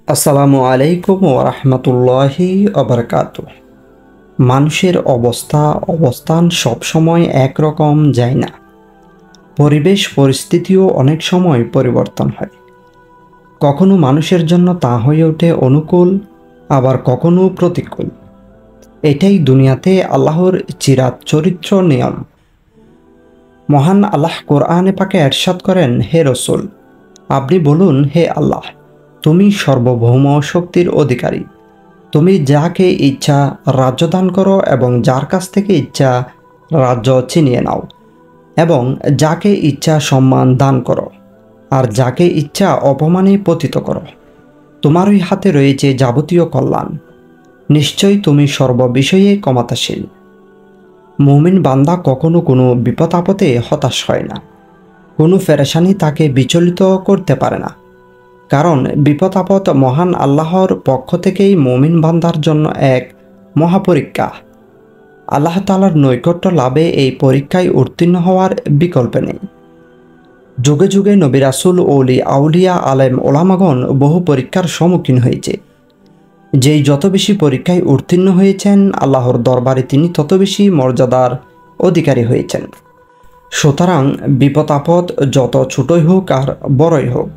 আসসালামু আলাইকুম ওরহমতুল্লাহি ওবরকাতুহ। মানুষের অবস্থান সবসময় একরকম যায় না। পরিবেশ পরিস্থিতিও অনেক সময় পরিবর্তন হয়। কখনো মানুষের জন্য তা হয়ে ওঠে অনুকূল, আবার কখনো প্রতিকূল। এটাই দুনিয়াতে আল্লাহর চিরাত চরিত্র নিয়ম। মহান আল্লাহ কোরআনে পাকে এরশাদ করেন, হে রসুল, আপনি বলুন, হে আল্লাহ, তুমি সার্বভৌম শক্তির অধিকারী। তুমি যাকে ইচ্ছা রাজ্য দান করো এবং যার কাছ থেকে ইচ্ছা রাজ্য ছিনিয়ে নাও, এবং যাকে ইচ্ছা সম্মান দান করো আর যাকে ইচ্ছা অপমানে পতিত করো। তোমারই হাতে রয়েছে যাবতীয় কল্যাণ। নিশ্চয়ই তুমি সর্ববিষয়ে ক্ষমতাশীল। মুমিন বান্দা কখনো কোনো বিপদ আপদে হতাশ হয় না। কোনো পেরেশানি তাকে বিচলিত করতে পারে না, কারণ বিপদ আপদ মহান আল্লাহর পক্ষ থেকেই মুমিন বান্দার জন্য এক মহাপরীক্ষা। আল্লাহ তাআলার নৈকট্য লাভে এই পরীক্ষায় উত্তীর্ণ হওয়ার বিকল্প নেই। যুগে যুগে নবী রাসূল, ওলি আউলিয়া, আলেম ওলামাগণ বহু পরীক্ষার সম্মুখীন হয়েছে। যেই যত বেশি পরীক্ষায় উত্তীর্ণ হয়েছেন, আল্লাহর দরবারে তিনি তত বেশি মর্যাদার অধিকারী হয়েছেন। সুতরাং বিপদ আপদ যত ছোটই হোক আর বড়ই হোক,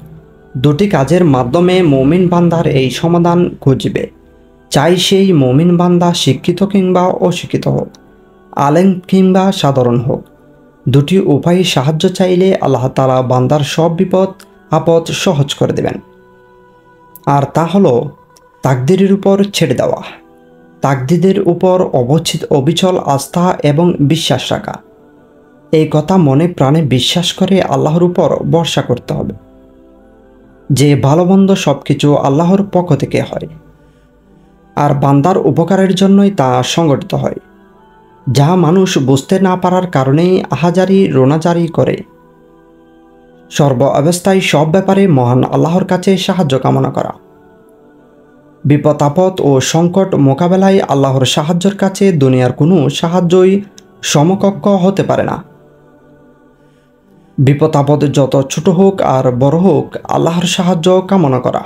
দুটি কাজের মাধ্যমে মুমিন বান্দার এই সমাধান খুঁজবে। চাই সেই মুমিন বান্দা শিক্ষিত কিংবা অশিক্ষিত হোক, আলেম কিংবা সাধারণ হোক, দুটি উপায়ে সাহায্য চাইলে আল্লাহ তাআলা বান্দার সব বিপদ আপদ সহজ করে দেবেন। আর তা হলো তাকদীরের উপর ছেড়ে দেওয়া, তাকদীরের উপর অবিচল আস্থা এবং বিশ্বাস রাখা। এই কথা মনে প্রাণে বিশ্বাস করে আল্লাহর উপর ভরসা করতে হবে যে ভালো মন্দ সব কিছু আল্লাহর পক্ষ থেকে হয়, আর বান্দার উপকারের জন্যই তা সংগঠিত হয়। যা মানুষ বুঝতে না পারার কারণেই আহাজারি রোনাজারি করে। সর্ব অবস্থায় সব ব্যাপারে মহান আল্লাহর কাছে সাহায্য কামনা করা। বিপদ আপদ ও সংকট মোকাবেলায় আল্লাহর সাহায্যের কাছে দুনিয়ার কোনো সাহায্যই সমকক্ষ হতে পারে না। বিপদ আপদ যত ছোট হোক আর বড় হোক, আল্লাহর সাহায্য কামনা করা।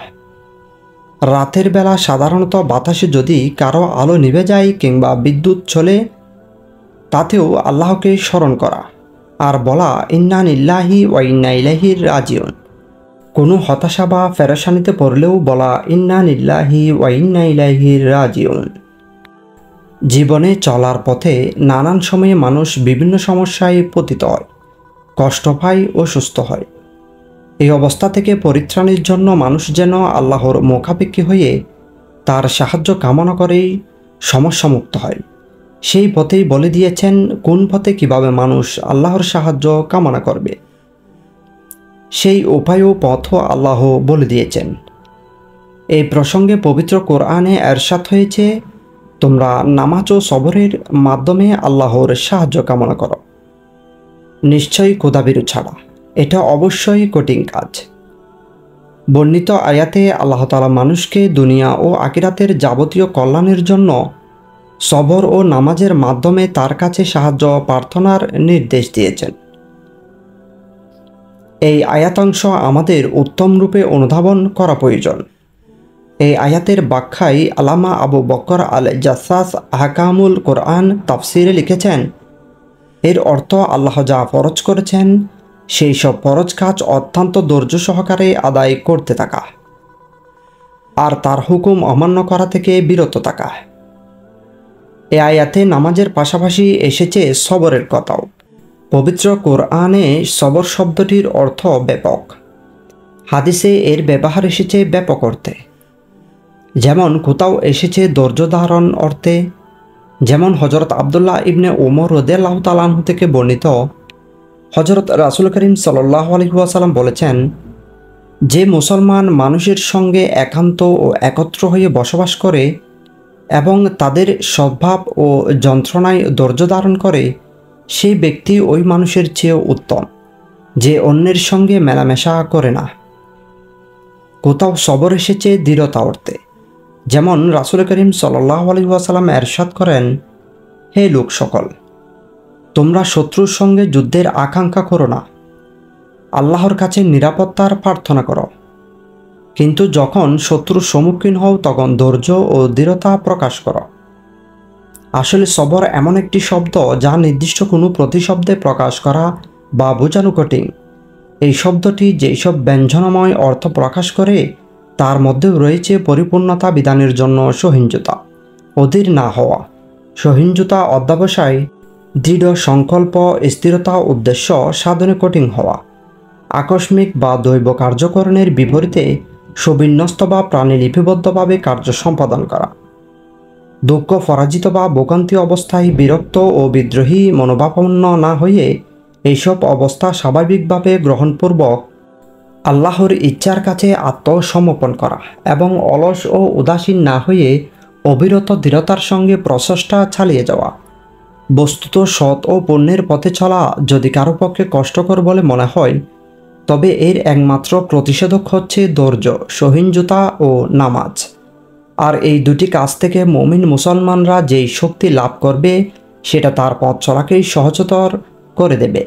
রাতের বেলা সাধারণত বাতাসে যদি কারো আলো নিভে যায় কিংবা বিদ্যুৎ চলে, তাতেও আল্লাহকে স্মরণ করা আর বলা, ইন্না লিল্লাহি ওয়া ইন্না ইলাইহি রাজিউন। কোনো হতাশা বা পেরেশানিতে পড়লেও বলা, ইন্না লিল্লাহি ওয়া ইন্না ইলাইহি রাজিউন। জীবনে চলার পথে নানান সময়ে মানুষ বিভিন্ন সমস্যায় পতিত হয়, কষ্ট পায় ও সুস্থ হয়। এই অবস্থা থেকে পরিত্রাণের জন্য মানুষ যেন আল্লাহর মুখাপেক্ষী হয়ে তার সাহায্য কামনা করেই সমস্যামুক্ত হয়। সেই পথেই বলে দিয়েছেন কোন পথে কিভাবে মানুষ আল্লাহর সাহায্য কামনা করবে। সেই উপায় ও পথও আল্লাহ বলে দিয়েছেন। এই প্রসঙ্গে পবিত্র কোরআনে এরশাদ হয়েছে, তোমরা নামাজ ও সবরের মাধ্যমে আল্লাহর সাহায্য কামনা করো। নিশ্চয়ই খোদাভীরু ছাড়া এটা অবশ্যই কঠিন কাজ। বর্ণিত আয়াতে আল্লাহ তাআলা মানুষকে দুনিয়া ও আখিরাতের যাবতীয় কল্যাণের জন্য সবর ও নামাজের মাধ্যমে তার কাছে সাহায্য প্রার্থনার নির্দেশ দিয়েছেন। এই আয়াতাংশ আমাদের উত্তম রূপে অনুধাবন করা প্রয়োজন। এই আয়াতের ব্যাখ্যায় আল্লামা আবু বকর আল জাসাস আহকামুল কোরআন তাফসিরে লিখেছেন, এর অর্থ আল্লাহ যা ফরজ করেছেন সেই সব ফরজ কাজ অত্যন্ত ধৈর্য সহকারে আদায় করতে থাকা, আর তার হুকুম অমান্য করা থেকে বিরত থাকা। এ আয়াতে নামাজের পাশাপাশি এসেছে সবরের কথাও। পবিত্র কোরআনে সবর শব্দটির অর্থ ব্যাপক। হাদিসে এর ব্যবহার এসেছে ব্যাপক অর্থে। যেমন কোথাও এসেছে ধৈর্য ধারণ অর্থে, যেমন হযরত আব্দুল্লাহ ইবনে ওমর রাদিয়াল্লাহু তাআলা আনহু থেকে বর্ণিত, হযরত রাসূল করিম সাল্লাল্লাহু আলাইহি ওয়াসাল্লাম বলেছেন, যে মুসলমান মানুষের সঙ্গে একান্ত ও একত্র হয়ে বসবাস করে এবং তাদের স্বভাব ও যন্ত্রণায় ধৈর্য ধারণ করে, সেই ব্যক্তি ওই মানুষের চেয়েও উত্তম যে অন্যের সঙ্গে মেলামেশা করে না। কোথাও সবর এসেছে দৃঢ়তা অর্থে, যেমন রাসূল করিম সাল্লাল্লাহু আলাইহি ওয়াসাল্লাম এরশাদ করেন, হে লোক সকল, তোমরা শত্রুর সঙ্গে যুদ্ধের আকাঙ্ক্ষা করো না, আল্লাহর কাছে নিরাপত্তার প্রার্থনা করো। কিন্তু যখন শত্রুর সম্মুখীন হও তখন ধৈর্য ও দৃঢ়তা প্রকাশ করো। আসলে সবর এমন একটি শব্দ যা নির্দিষ্ট কোনো প্রতিশব্দে প্রকাশ করা বা বোঝানো কঠিন। এই শব্দটি যেসব ব্যঞ্জনাময় অর্থ প্রকাশ করে তার মধ্যে রয়েছে পরিপূর্ণতা বিধানের জন্য সহিঞ্জুতা, অধীর না হওয়া, সহিঞ্জুতা অধ্যবসায়, দৃঢ় সংকল্প, স্থিরতা, উদ্দেশ্য সাধনে কঠিন হওয়া, আকস্মিক বা দৈব কার্যকরণের বিপরীতে সুবিন্যস্ত বা প্রাণীলিপিবদ্ধভাবে কার্য সম্পাদন করা, দুঃখ পরাজিত বা ভোগান্তি অবস্থায় বিরক্ত ও বিদ্রোহী মনোভাবাপন্ন না হয়ে এইসব অবস্থা স্বাভাবিকভাবে গ্রহণপূর্বক আল্লাহর ইচ্ছার কাছে আত্মসমর্পণ করা এবং অলস ও উদাসীন না হয়ে অবিরত দৃঢ়তার সঙ্গে প্রচেষ্টা চালিয়ে যাওয়া। বস্তুত সৎ ও পুণ্যের পথে চলা যদি কারো পক্ষে কষ্টকর বলে মনে হয়, তবে এর একমাত্র প্রতিষেধক হচ্ছে ধৈর্য, সহিঞ্জুতা ও নামাজ। আর এই দুটি কাজ থেকে মুমিন মুসলমানরা যেই শক্তি লাভ করবে সেটা তার পথ চলাকেই সহজতর করে দেবে।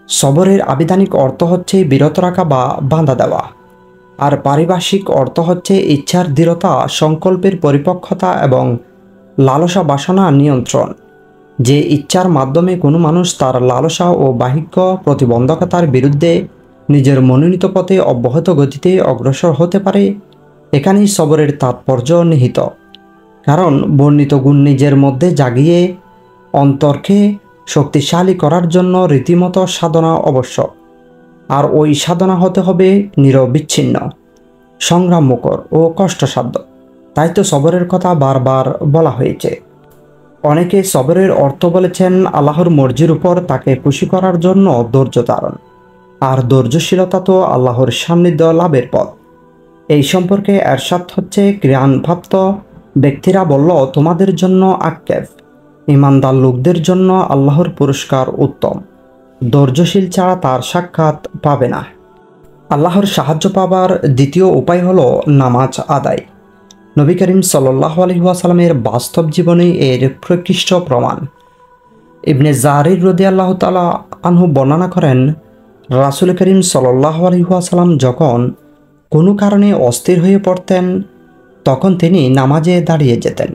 সবরের আবিধানিক অর্থ হচ্ছে বিরত রাখা বা বাঁধা দেওয়া, আর পারিভাষিক অর্থ হচ্ছে ইচ্ছার দৃঢ়তা, সংকল্পের পরিপক্কতা এবং লালসা বাসনা নিয়ন্ত্রণ। যে ইচ্ছার মাধ্যমে কোনো মানুষ তার লালসা ও বাহিক্য প্রতিবন্ধকতার বিরুদ্ধে নিজের মনোনীত পথে অব্যাহত গতিতে অগ্রসর হতে পারে, এখানেই সবরের তাৎপর্য নিহিত। কারণ বর্ণিত গুণ নিজের মধ্যে জাগিয়ে অন্তরকে শক্তিশালী করার জন্য রীতিমতো সাধনা আবশ্যক। আর ওই সাধনা হতে হবে নিরবিচ্ছিন্ন, সংগ্রামমুখর ও কষ্টসাধ্য। তাই তো সবরের কথা বারবার বলা হয়েছে। অনেকে সবরের অর্থ বলেছেন আল্লাহর মর্জির উপর তাকে খুশি করার জন্য ধৈর্য ধারণ, আর ধৈর্যশীলতা তো আল্লাহর সান্নিধ্য লাভের পথ। এই সম্পর্কে এরশাদ হচ্ছে, জ্ঞানপ্রাপ্ত ব্যক্তিরা বলল, তোমাদের জন্য আক্ষেপ, ইমানদার লোকদের জন্য আল্লাহর পুরস্কার উত্তম, ধৈর্যশীল ছাড়া তার সাক্ষাৎ পাবে না। আল্লাহর সাহায্য পাবার দ্বিতীয় উপায় হলো নামাজ আদায়। নবী করিম সাল্লাল্লাহু আলাইহি ওয়াসাল্লামের বাস্তব জীবনে এর প্রকৃষ্ট প্রমাণ। ইবনে জারির রাদিয়াল্লাহু তাআলা আনহু বর্ণনা করেন, রাসূল করিম সাল্লাল্লাহু আলাইহি ওয়াসাল্লাম যখন কোনো কারণে অস্থির হয়ে পড়তেন তখন তিনি নামাজে দাঁড়িয়ে যেতেন।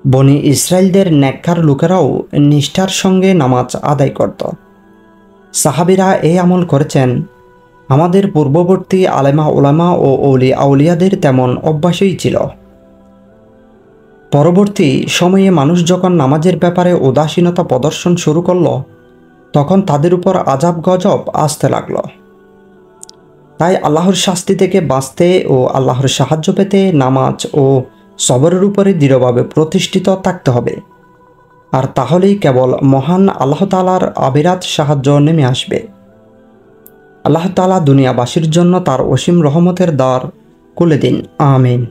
বনি ইসরায়েলদের নেককার লোকেরাও নিষ্ঠার সঙ্গে নামাজ আদায় করত। সাহাবীরা এই আমল করেছেন। আমাদের পূর্ববর্তী আলেমা ওলামা ও আউলিয়াদের তেমন অভ্যাসই ছিল। পরবর্তী সময়ে মানুষ যখন নামাজের ব্যাপারে উদাসীনতা প্রদর্শন শুরু করল, তখন তাদের উপর আযাব গজব আসতে লাগল। তাই আল্লাহর শাস্তি থেকে বাঁচতে ও আল্লাহর সাহায্য পেতে নামাজ ও সবরের উপরে দৃঢ়ভাবে প্রতিষ্ঠিত থাকতে হবে। আর তাহলেই কেবল মহান আল্লাহ তাআলার অবিরাত সাহায্য নেমে আসবে। আল্লাহ তাআলা দুনিয়াবাসীর জন্য তার অসীম রহমতের দ্বার খুলে দিন। আমিন।